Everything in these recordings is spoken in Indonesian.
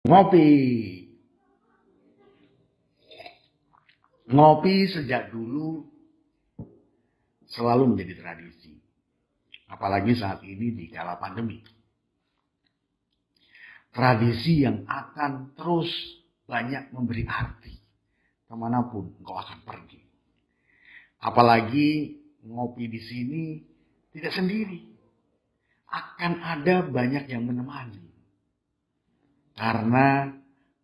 Ngopi. Ngopi sejak dulu selalu menjadi tradisi. Apalagi saat ini di kala pandemi. Tradisi yang akan terus banyak memberi arti kemanapun engkau akan pergi. Apalagi ngopi di sini tidak sendiri. Akan ada banyak yang menemani. Karena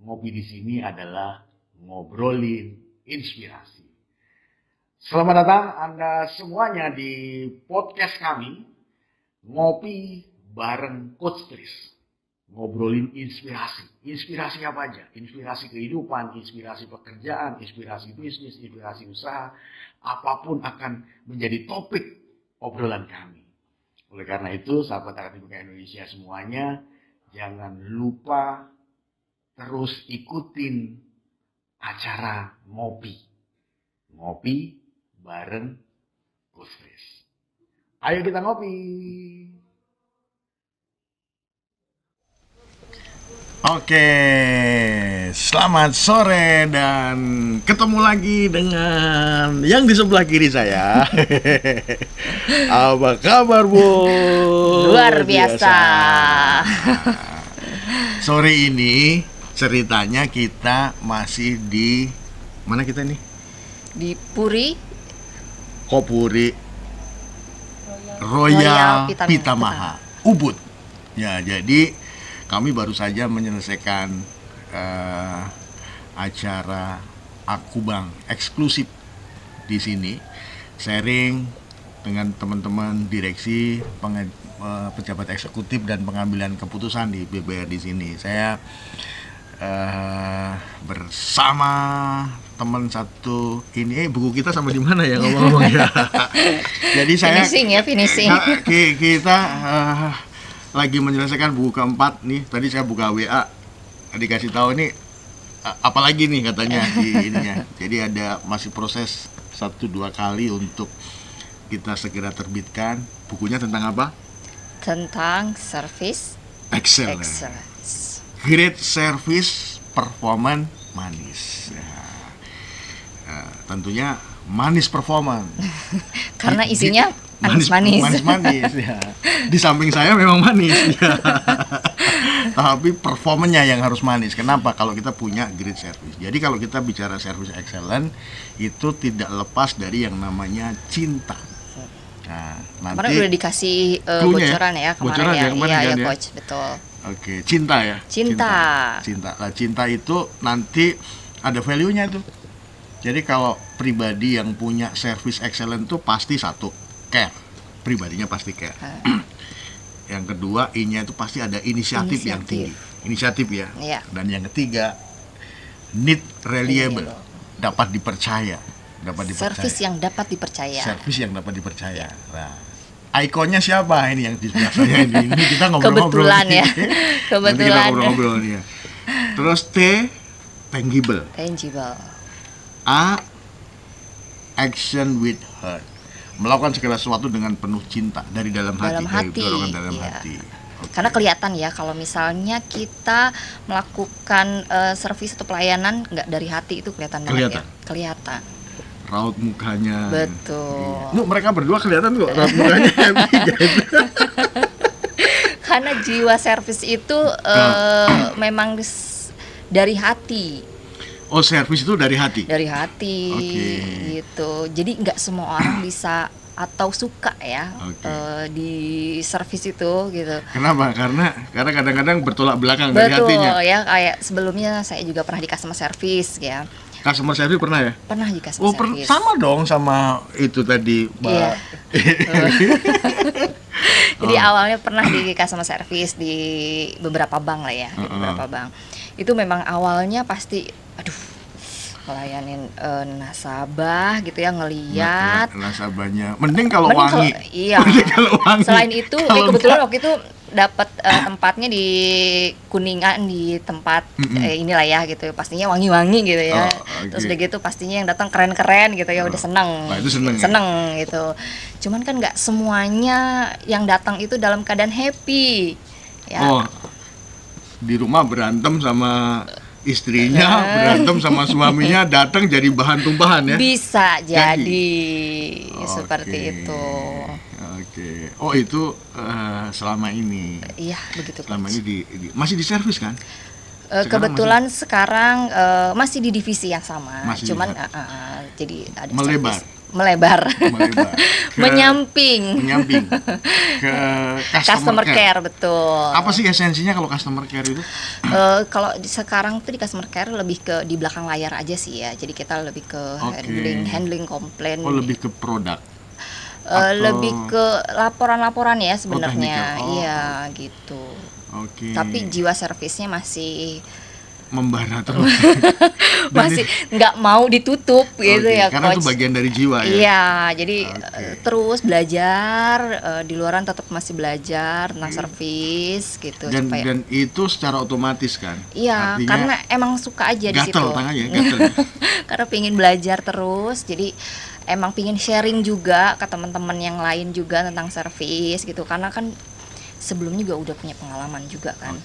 ngopi di sini adalah ngobrolin inspirasi. Selamat datang Anda semuanya di podcast kami, Ngopi bareng Coach Tris. Ngobrolin inspirasi. Inspirasi apa aja? Inspirasi kehidupan, inspirasi pekerjaan, inspirasi bisnis, inspirasi usaha. Apapun akan menjadi topik obrolan kami. Oleh karena itu, sahabat Akademika Indonesia semuanya, jangan lupa terus ikutin acara Ngopi. Ngopi bareng Coach Tris. Ayo kita ngopi. Oke, selamat sore dan ketemu lagi dengan yang di sebelah kiri saya. Apa kabar, Bu? Luar biasa. Sore ini ceritanya kita masih di mana kita nih? Di Puri. Kopuri Royal Pitamaha Ubud. Ya, jadi kami baru saja menyelesaikan acara Akubang eksklusif di sini, sharing dengan teman-teman direksi, pejabat eksekutif dan pengambilan keputusan di BBR di sini. Saya bersama teman satu ini, buku kita sama di mana ya ngomong-ngomong ya. Jadi saya finishing. Kita lagi menyelesaikan buku keempat nih. Tadi saya buka WA, dikasih tahu nih apalagi nih katanya di ininya. Jadi ada masih proses 1-2 kali untuk kita segera terbitkan. Bukunya tentang apa? Tentang service excellence. Great service performance manis. Tentunya manis performance. Karena isinya manis-manis ya. Di samping saya memang manis ya. Tapi performanya yang harus manis. Kenapa? Kalau kita punya great service. Jadi kalau kita bicara service excellent, itu tidak lepas dari yang namanya cinta. Nah, nanti kemarin udah dikasih bocoran ya kemarin ya. Iya ya, Coach, betul. Oke, cinta ya. Cinta. Nah, cinta itu nanti ada value-nya tuh. Jadi kalau pribadi yang punya service excellent tuh pasti satu, care. Pribadinya pasti care. Yang kedua, I-nya itu pasti ada inisiatif yang tinggi. Inisiatif ya. Iya. Dan yang ketiga, need reliable. Dapat dipercaya. Service yang dapat dipercaya. Service yang dapat dipercaya. Nah, ikonnya siapa ini yang di sebelah saya ini? Ini kita ngobrol-ngobrol. Kebetulan ya. Kebetulan. Nanti kita ngobrol-ngobrol nih ya. Terus T, tangible. A, action with heart. Melakukan segala sesuatu dengan penuh cinta dari dalam hati. Dorongan dalam hati. Okay. Karena kelihatan ya kalau misalnya kita melakukan servis atau pelayanan nggak dari hati, itu kelihatan banget ya. Kelihatan. Raut mukanya. Betul. Mereka berdua kelihatan kok raut mukanya happy guys. Karena jiwa servis itu memang dari hati. Oh, servis itu dari hati? Dari hati, gitu. Jadi nggak semua orang bisa atau suka ya di servis itu, gitu. Kenapa? Karena kadang-kadang bertolak belakang dari hatinya. Betul ya, kayak sebelumnya saya juga pernah di customer service ya. Customer service pernah ya? Pernah di customer service. Sama dong sama itu tadi, Mbak. Iya. Jadi awalnya pernah di customer service di beberapa bank lah ya, di beberapa bank. Itu memang awalnya pasti ngelayanin nasabah gitu ya, ngeliat nasabahnya. Mending kalau wangi. Iya. Kalau wangi. Selain itu, kebetulan waktu itu dapat tempatnya di Kuningan, di tempat inilah ya gitu. Pastinya wangi-wangi gitu ya. Terus udah gitu pastinya yang datang keren-keren gitu ya, udah seneng. Nah, itu seneng gitu. Cuman kan nggak semuanya yang datang itu dalam keadaan happy. Ya. di rumah berantem sama istrinya, berantem sama suaminya, datang jadi bahan tumpahan ya? Bisa jadi. Seperti itu. Oke. Oh itu selama ini? Iya begitu. Selama ini masih di servis kan? Kebetulan sekarang masih di divisi yang sama, cuman jadi ada melebar. menyamping ke customer care. Betul. Apa sih esensinya kalau customer care itu? Kalau sekarang tuh di customer care lebih ke di belakang layar aja sih ya, jadi kita lebih ke handling komplain. Oh lebih ke produk? Lebih ke laporan ya sebenarnya. Iya gitu. Tapi jiwa servisnya masih membara terus. Masih nggak mau ditutup gitu ya, karena Coach. itu bagian dari jiwa ya. Iya, jadi terus belajar di luaran tetap masih belajar tentang servis gitu. Dan itu secara otomatis kan? Iya, karena emang suka aja di situ. Gatel tangannya, gatel. Karena pingin belajar terus, jadi emang pingin sharing juga ke teman-teman yang lain juga tentang servis gitu. Karena kan sebelumnya juga udah punya pengalaman juga kan.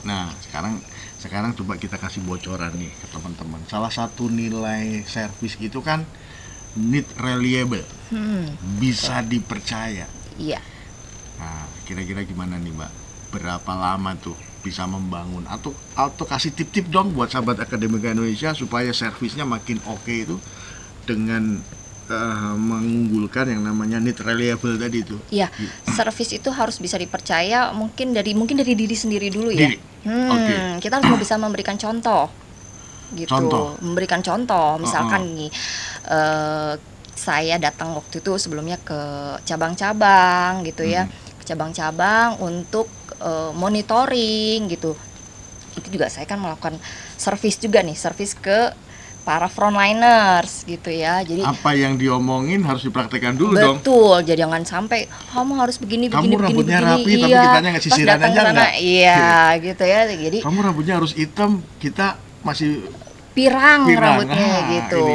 Nah, sekarang coba kita kasih bocoran nih ke teman-teman. Salah satu nilai servis itu kan need reliable, bisa dipercaya. Iya. Nah, kira-kira gimana nih Mbak? Berapa lama tuh bisa membangun atau kasih tip-tip dong buat sahabat Akademika Indonesia supaya servisnya makin oke itu dengan mengunggulkan yang namanya need reliable tadi itu. Iya, servis itu harus bisa dipercaya mungkin dari diri sendiri dulu ya. Kita harus bisa memberikan contoh. Gitu. Memberikan contoh, misalkan nih saya datang waktu itu sebelumnya ke cabang-cabang gitu ya. Ke cabang-cabang untuk monitoring gitu. Itu juga saya kan melakukan servis juga nih, servis ke para frontliners gitu ya. Jadi apa yang diomongin harus dipraktekkan dulu dong. Betul. Jadi jangan sampai kamu harus begini. Rambutnya rapi tapi kitanya nggak sisiran aja enggak. Iya, gitu ya. Jadi kamu rambutnya harus hitam, kita masih pirang. Rambutnya gitu.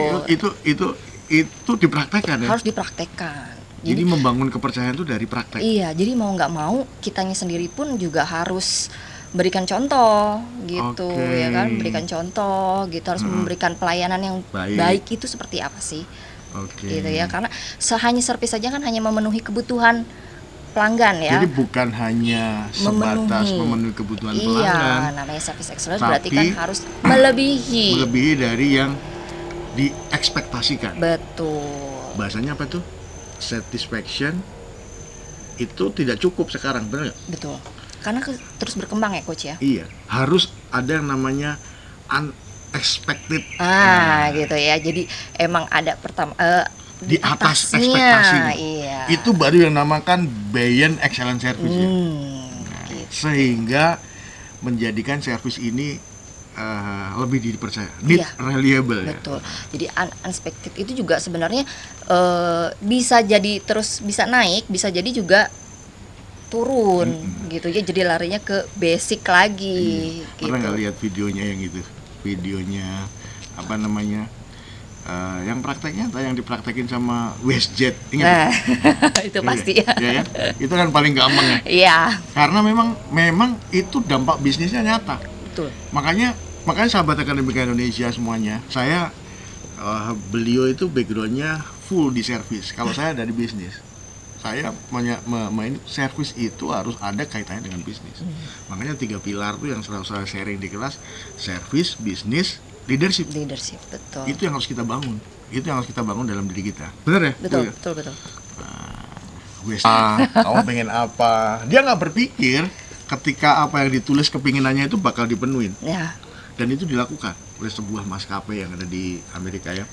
Itu dipraktekkan ya. Harus dipraktekkan. Jadi membangun kepercayaan itu dari praktek. Iya, jadi mau nggak mau kitanya sendiri pun juga harus berikan contoh gitu ya kan, berikan contoh gitu, harus memberikan pelayanan yang baik itu seperti apa sih gitu ya, karena hanya servis saja kan hanya memenuhi kebutuhan pelanggan ya. Jadi bukan hanya sebatas memenuhi kebutuhan pelanggan. Iya, namanya service excellence berarti kan harus melebihi dari yang diekspektasikan. Betul. Bahasanya apa tuh? Satisfaction itu tidak cukup sekarang, benar nggak? Betul. Karena terus berkembang ya Coach ya. Iya, harus ada yang namanya unexpected. Gitu ya. Jadi emang ada di atas ekspektasi. Iya. Itu baru yang namakan beyond excellent service ya. Gitu. Sehingga menjadikan service ini lebih dipercaya, need reliable. Betul. Jadi unexpected itu juga sebenarnya bisa jadi terus bisa naik, bisa jadi juga turun gitu ya, jadi larinya ke basic lagi. Pernah nggak lihat videonya yang itu? Videonya apa namanya? Yang prakteknya atau yang dipraktekin sama WestJet, ingat? Itu pasti ya. Ya. Itu kan paling gampang ya. Iya. Karena memang itu dampak bisnisnya nyata. Betul. Makanya sahabat Akademika Indonesia semuanya, beliau itu backgroundnya full di servis. Kalau saya dari bisnis. Saya main servis itu harus ada kaitannya dengan bisnis. Makanya 3 pilar tuh yang selalu saya sharing di kelas: servis, bisnis, leadership. Leadership, betul. Itu yang harus kita bangun. Itu yang harus kita bangun dalam diri kita. Benar ya? Betul. Kamu pengen apa? Dia nggak berpikir ketika apa yang ditulis kepinginannya itu bakal dipenuhin. Ya. Dan itu dilakukan oleh sebuah maskapai yang ada di Amerika ya.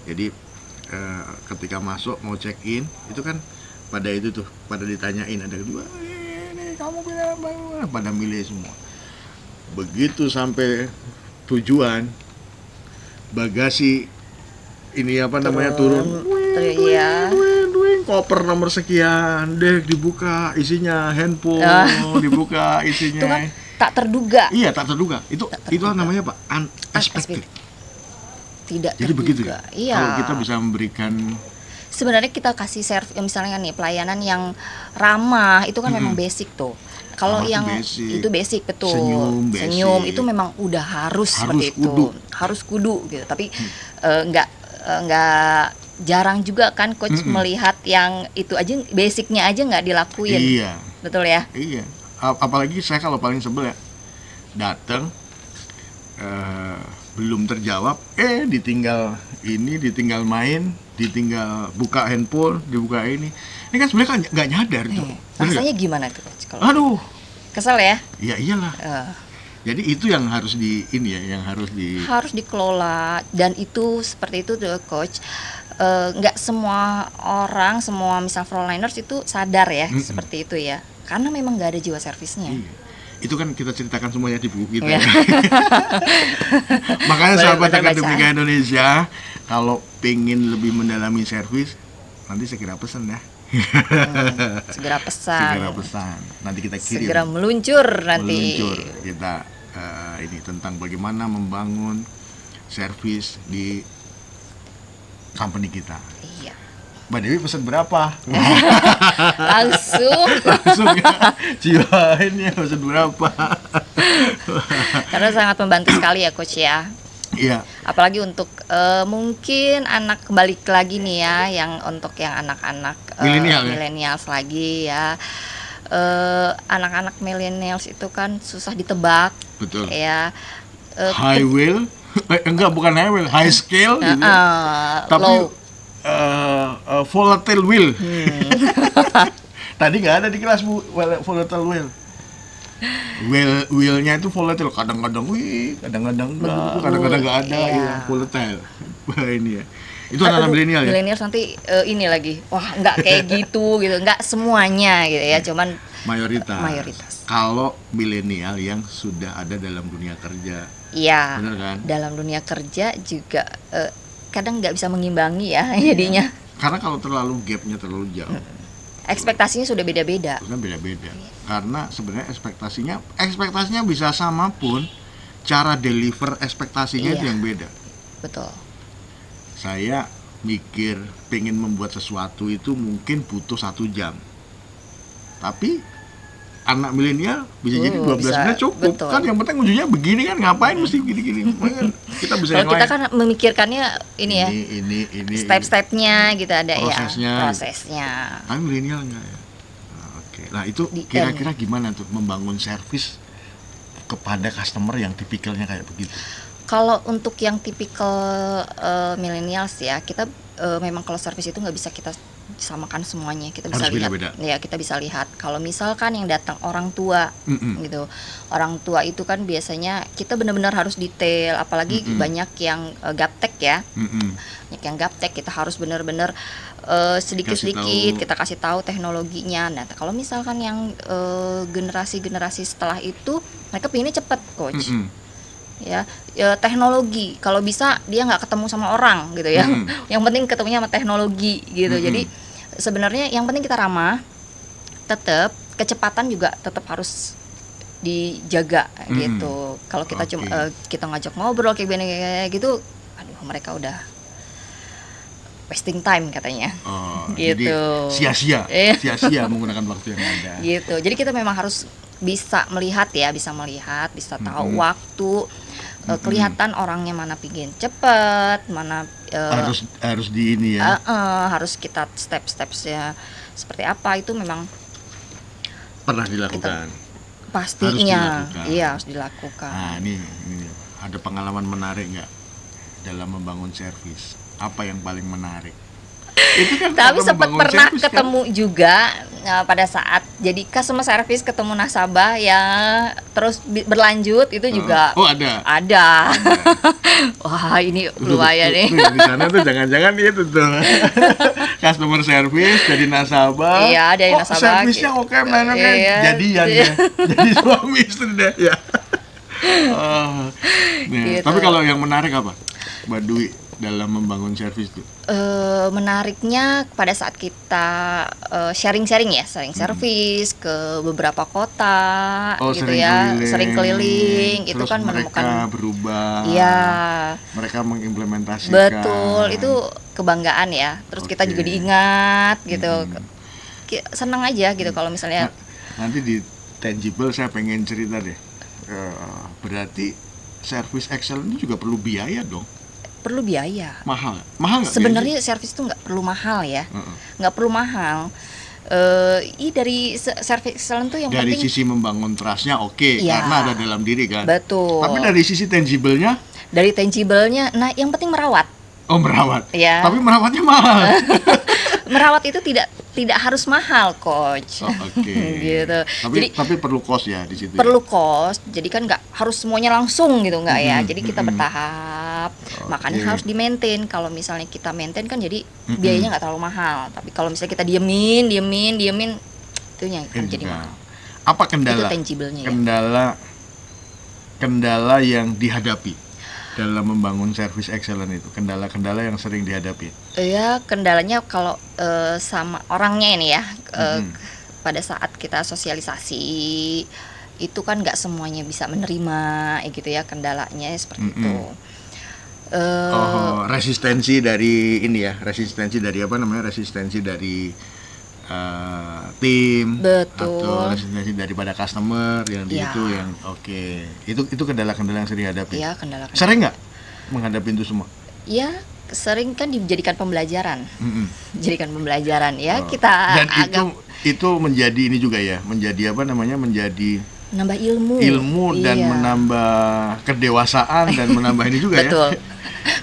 Jadi ketika masuk mau check in itu kan pada ditanyain, ada kedua, ini kamu bilang apa? Pada milih semua. Begitu sampai tujuan, bagasi ini turun, koper nomor sekian, deh dibuka isinya handphone, dibuka isinya. Itu kan tak terduga. Iya, tak terduga. Itu namanya apa? Unexpected. Tidak jadi terduga. Begitu ya. Iya. Kalau kita bisa memberikan sebenarnya kita kasih misalnya nih pelayanan yang ramah itu kan memang basic tuh. Kalau yang itu basic betul. Senyum itu memang udah harus seperti kudu. itu. Harus kudu gitu. Tapi nggak jarang juga kan coach melihat yang itu aja basicnya aja nggak dilakuin. Iya. Betul ya? Iya. Apalagi saya kalau paling sebel ya, datang belum terjawab, ditinggal main, ditinggal buka handphone, dibuka ini kan sebenarnya kan nggak nyadar tuh. Rasanya gimana tuh coach? Aduh, kesel ya? Ya iyalah. Jadi itu yang harus harus dikelola, dan itu seperti itu tuh coach. Nggak semua orang, semua misal frontliners itu sadar ya seperti itu ya, karena memang nggak ada jiwa servisnya. Iya. Itu kan kita ceritakan semuanya di buku kita. Makanya sahabat Akademika Indonesia, kalau pengen lebih mendalami servis, nanti segera pesan ya. Segera pesan. Nanti kita kirim. Segera meluncur nanti. Kita ini tentang bagaimana membangun servis di company kita. Iya. Mbak Dewi pesan berapa? Langsung ya, jiwain ya pesan berapa? Karena sangat membantu sekali ya coach ya. Iya. Apalagi untuk mungkin anak, balik lagi nih ya, yang untuk yang anak-anak millennials lagi ya. Anak-anak millennials itu kan susah ditebak. Betul. Ya. High will, bukan high will, high scale gitu. Tapi low. Volatile will. Tadi nggak ada di kelas Bu, volatile will. Willnya itu volatile, kadang-kadang kadang-kadang nggak ada, ya volatile. Wah ini ya. Itu anak milenial ya. Milenial nanti ini lagi, wah nggak kayak gitu, nggak semuanya gitu ya, cuman mayoritas. Kalau milenial yang sudah ada dalam dunia kerja. Iya. Benar kan? Dalam dunia kerja juga kadang nggak bisa mengimbangi ya jadinya. Karena kalau gapnya terlalu jauh. Ekspektasinya sudah beda-beda. Karena sebenarnya ekspektasinya bisa sama pun, cara deliver ekspektasinya itu yang beda. Betul. Saya mikir pengen membuat sesuatu itu mungkin butuh 1 jam. Tapi anak milenial bisa jadi 12 menit cukup. Betul. Kan yang penting ujungnya begini kan, ngapain mesti gini-gini. Kita bisa kalau kita kan memikirkannya ini step-stepnya gitu, ada prosesnya. Tapi milenial enggak ya. Oke. Nah, itu kira-kira gimana tuh membangun servis kepada customer yang tipikalnya kayak begitu? Kalau untuk yang tipikal millennials ya, kita memang kalau servis itu nggak bisa kita samakan semuanya. Kita bisa lihat, ya kita bisa lihat. Kalau misalkan yang datang orang tua, gitu, orang tua itu kan biasanya kita benar-benar harus detail. Apalagi banyak yang gaptek ya, banyak yang gaptek. Kita harus benar-benar sedikit-sedikit kita kasih tahu teknologinya. Nah, kalau misalkan yang generasi-generasi setelah itu, mereka pinginnya cepet, coach. Ya, teknologi kalau bisa dia nggak ketemu sama orang gitu ya. Yang penting ketemunya sama teknologi gitu. Jadi sebenarnya yang penting kita ramah, tetap kecepatan juga tetap harus dijaga gitu. Kalau kita cuma kita ngajak ngobrol kayak gitu, aduh mereka udah wasting time katanya. Gitu. Jadi sia-sia menggunakan waktu yang ada. Gitu. Jadi kita memang harus bisa melihat, bisa tahu waktu, kelihatan orangnya mana pingin cepet, mana harus di ini ya. Harus kita step-stepsnya seperti apa, itu memang pernah dilakukan. Pastinya, harus dilakukan. Nah, ini ada pengalaman menarik nggak dalam membangun servis? Apa yang paling menarik? Itu kan tapi sempat pernah ketemu kan? Juga pada saat jadi customer service, ketemu nasabah ya terus berlanjut itu juga. Ada. Wah, ini lumayan nih. Di sana tuh jangan-jangan itu tuh customer service jadi nasabah. Iya, dari nasabah. Servisnya oke, jadian ya. Jadi suami istri deh ya. Gitu. Tapi kalau yang menarik apa, Mbak Dwi? dalam membangun servis itu? Menariknya pada saat kita sharing-sharing ya, sering servis ke beberapa kota, gitu ya, sering keliling, itu kan menemukan mereka berubah. Iya. Mereka mengimplementasikan. Betul, itu kebanggaan ya. Terus kita juga diingat gitu. Senang aja gitu kalau misalnya. Nanti di tangible saya pengen cerita deh. Berarti service excellence itu juga perlu biaya dong? Perlu biaya. Mahal nggak? Sebenarnya service itu nggak perlu mahal ya, nggak perlu mahal. Dari service excellence tuh yang dari penting sisi membangun trustnya ya, karena ada dalam diri kan. Betul. Tapi dari sisi tangible-nya? Dari tangible-nya, nah yang penting merawat. Oh, merawat. Ya. Tapi merawatnya mahal. Merawat itu tidak harus mahal, coach. Oh, oke. Gitu. Tapi perlu cost ya di situ. Perlu cost. Jadi kan nggak harus semuanya langsung gitu nggak ya. Jadi kita bertahap. Makanya harus di-maintain. Kalau misalnya kita maintain kan jadi biayanya nggak terlalu mahal. Tapi kalau misalnya kita diemin, itu yang jadi mahal. Apa kendala? Itu tangible-nya ya. Kendala yang dihadapi dalam membangun service excellent itu, kendala-kendala yang sering dihadapi? Ya, kendalanya kalau sama orangnya ini ya, pada saat kita sosialisasi itu kan nggak semuanya bisa menerima, gitu ya, kendalanya seperti itu. Resistensi dari ini ya, resistensi dari tim. Betul. Atau resistensi daripada customer yang itu yang itu kendala-kendala yang sering dihadapi. Iya, kendala-kendala. Sering nggak menghadapi itu semua? Iya, sering kan dijadikan pembelajaran. Jadikan pembelajaran ya, kita dan itu menjadi ini juga ya, menjadi menjadi menambah ilmu dan menambah kedewasaan dan menambah ini juga. Betul. Ya.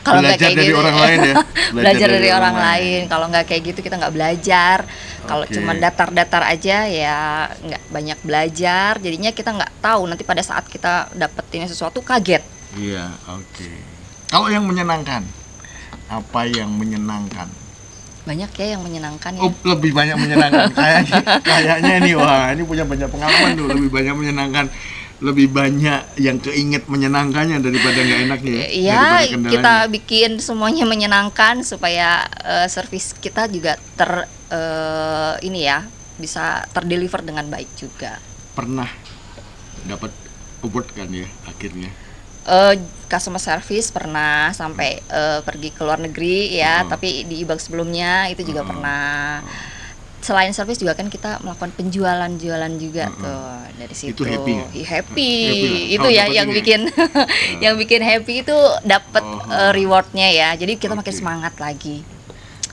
Kalau belajar dari gitu, orang lain ya. Belajar dari orang lain. Kalau nggak kayak gitu kita nggak belajar. Kalau cuma datar-datar aja ya nggak banyak belajar. Jadinya kita nggak tahu nanti pada saat kita dapetin sesuatu kaget. Iya, Kalau yang menyenangkan, apa yang menyenangkan? Banyak ya yang menyenangkan ya. Oh, lebih banyak menyenangkan. Kayaknya ini ini punya banyak pengalaman tuh, lebih banyak menyenangkan. Lebih banyak yang keinget menyenangkannya daripada nggak enaknya ya. Iya, kita bikin semuanya menyenangkan supaya servis kita juga bisa terdeliver dengan baik juga. Pernah dapat award kan ya akhirnya? Customer service pernah sampai pergi ke luar negeri ya, tapi di IBAG sebelumnya itu juga pernah. Selain service juga kan kita melakukan penjualan juga tuh dari situ. Itu happy. Itu ya yang bikin yang bikin happy itu dapat rewardnya ya. Jadi kita makin semangat lagi.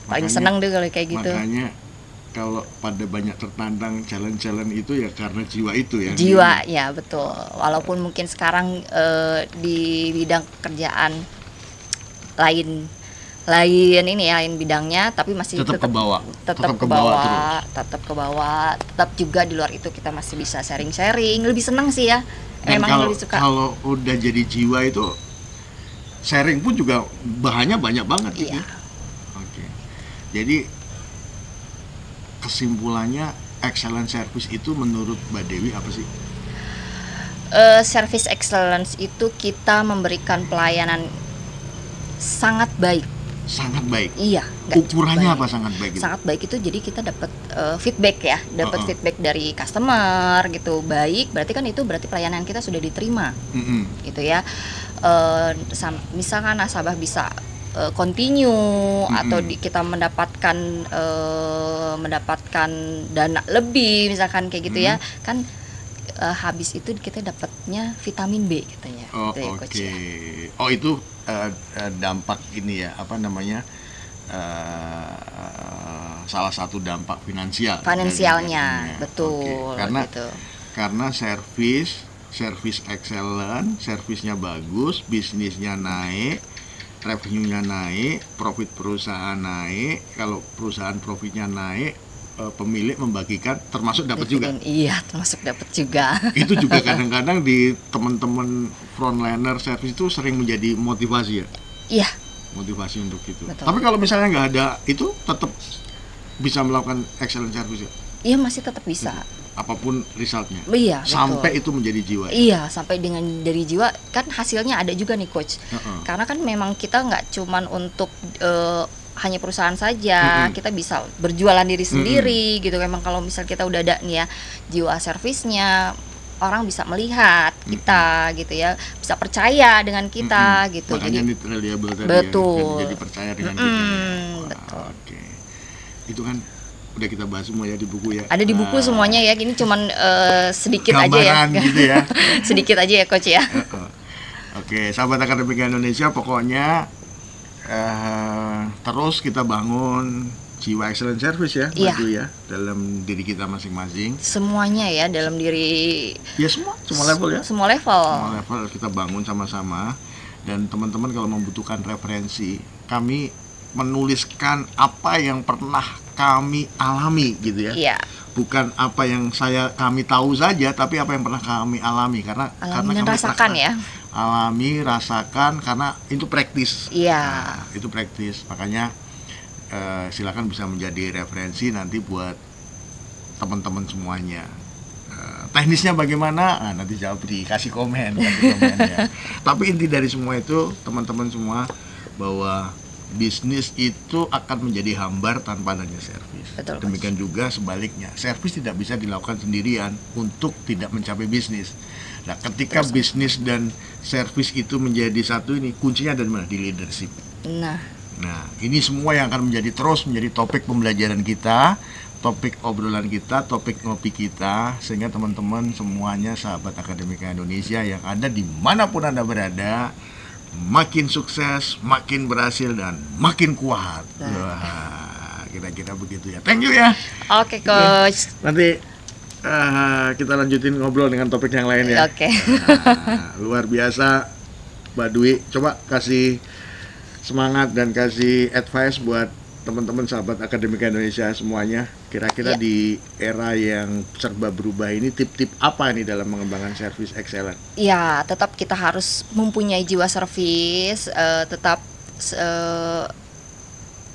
Paling seneng deh kalau kayak gitu. Makanya kalau pada banyak tertantang challenge itu ya karena jiwa itu ya. Jiwa ya betul. Walaupun mungkin sekarang di bidang kerjaan lain bidangnya, tapi masih tetap ke bawah, tetap juga di luar itu kita masih bisa sharing, lebih senang sih ya. Memang lebih suka. Kalau udah jadi jiwa itu sharing pun juga bahannya banyak banget. Iya. Jadi kesimpulannya excellent service itu menurut Mbak Dewi apa sih? Service excellence itu kita memberikan pelayanan sangat baik. Sangat baik. Iya. Ukurannya apa sangat baik? Sangat baik itu jadi kita dapat feedback ya, feedback dari customer gitu baik. Berarti kan itu berarti pelayanan kita sudah diterima, gitu ya. Misalkan nasabah bisa continue atau kita mendapatkan dana lebih, misalkan kayak gitu ya, kan habis itu kita dapatnya vitamin B katanya. Oh itu dampak ini ya, salah satu dampak finansialnya, betul. Karena service excellent, servisnya bagus, bisnisnya naik, revenue-nya naik, profit perusahaan naik. Kalau perusahaan profitnya naik, pemilik membagikan, termasuk dapat juga. Iya, termasuk dapat juga. Itu juga kadang-kadang di teman-teman frontliner service itu sering menjadi motivasi ya. Iya. Motivasi untuk itu. Betul. Tapi kalau misalnya nggak ada itu, tetap bisa melakukan excellent service ya. Iya, masih tetap bisa. apapun resultnya. Iya, sampai betul. itu menjadi jiwa. Iya, sampai dengan dari jiwa kan hasilnya ada juga nih coach. Karena kan memang kita nggak cuman untuk hanya perusahaan saja, kita bisa berjualan diri sendiri gitu. Memang kalau misal kita udah ada nih ya jiwa servisnya, orang bisa melihat kita gitu ya, bisa percaya dengan kita gitu. Makanya jadi reliable tadi betul. Ya, jadi percaya dengan kita. Betul. Oke. Itu kan udah kita bahas semua ya di buku ya. Ada di buku semuanya ya. Ini cuman sedikit gambaran aja ya. Gitu ya. Sedikit aja ya coach ya. Oke, sahabat Akademika Indonesia, pokoknya terus kita bangun jiwa excellent service ya, Madu ya, dalam diri kita masing-masing. Semuanya ya, dalam diri. Ya semua level ya. Semua level. Semua level kita bangun sama-sama. Dan teman-teman kalau membutuhkan referensi, kami menuliskan apa yang pernah kami alami gitu ya. Iya. Bukan apa yang kami tahu saja, tapi apa yang pernah kami alami karena kami rasakan ya. Alami, rasakan karena itu praktis. Iya. Nah, itu praktis. Makanya silakan bisa menjadi referensi nanti buat teman-teman semuanya. Teknisnya bagaimana? Nanti jawab dikasih komen ya. Tapi inti dari semua itu teman-teman semua bahwa bisnis itu akan menjadi hambar tanpa adanya servis. Demikian juga sebaliknya, servis tidak bisa dilakukan sendirian untuk tidak mencapai bisnis. Nah, ketika bisnis dan servis itu menjadi satu, ini kuncinya ada di mana? Di leadership. Nah, ini semua yang akan menjadi topik pembelajaran kita, topik obrolan kita, topik ngopi kita, sehingga teman-teman semuanya sahabat Akademika Indonesia yang ada dimanapun Anda berada, makin sukses, makin berhasil, dan makin kuat. Wah, kira-kira begitu ya. Thank you ya. Oke, coach. Nanti kita lanjutin ngobrol dengan topik yang lain ya. Oke. Luar biasa, Mbak Dwi. Coba kasih semangat dan kasih advice buat teman-teman sahabat Akademika Indonesia semuanya. Kira-kira di era yang serba berubah ini, tip-tip apa nih dalam mengembangkan service excellent? Ya, tetap kita harus mempunyai jiwa servis. Tetap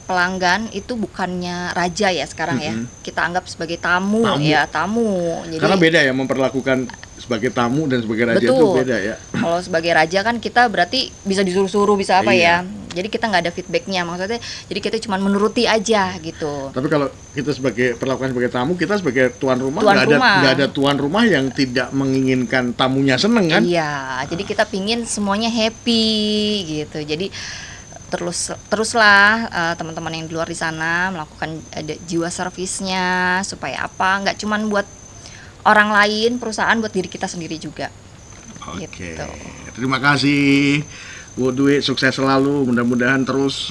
pelanggan itu bukannya raja ya sekarang ya. Kita anggap sebagai tamu. Ya, tamu. Jadi, karena beda ya memperlakukan sebagai tamu dan sebagai raja. Betul. Itu beda ya. Kalau sebagai raja kan kita berarti bisa disuruh-suruh, bisa apa ya. Jadi kita nggak ada feedbacknya, maksudnya jadi kita cuma menuruti aja gitu. Tapi kalau kita perlakukan sebagai tamu, kita sebagai tuan rumah, nggak ada tuan rumah yang tidak menginginkan tamunya seneng kan? Iya, jadi kita pingin semuanya happy gitu. Jadi teruslah teman-teman yang di luar di sana melakukan jiwa servisnya supaya apa? Nggak cuma buat orang lain, perusahaan, buat diri kita sendiri juga. Oke. Gitu. Terima kasih. Bu Dwi, sukses selalu, mudah-mudahan terus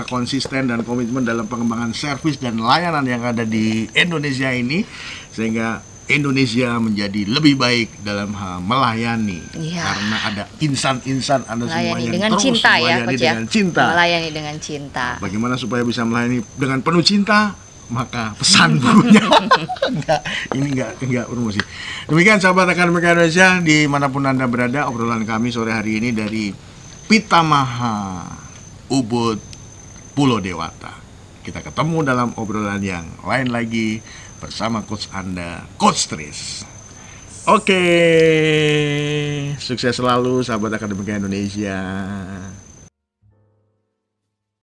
konsisten dan komitmen dalam pengembangan servis dan layanan yang ada di Indonesia ini, sehingga Indonesia menjadi lebih baik dalam hal melayani. Karena ada insan-insan Anda semua yang dengan terus cinta melayani dengan cinta. Melayani dengan cinta. Bagaimana supaya bisa melayani dengan penuh cinta? Maka pesan bukunya enggak promosi. Demikian sahabat Akademika Indonesia dimanapun Anda berada, obrolan kami sore hari ini dari Pitamaha Ubud Pulau Dewata. Kita ketemu dalam obrolan yang lain lagi bersama coach Anda, Coach Tris. Oke, sukses selalu sahabat Akademika Indonesia.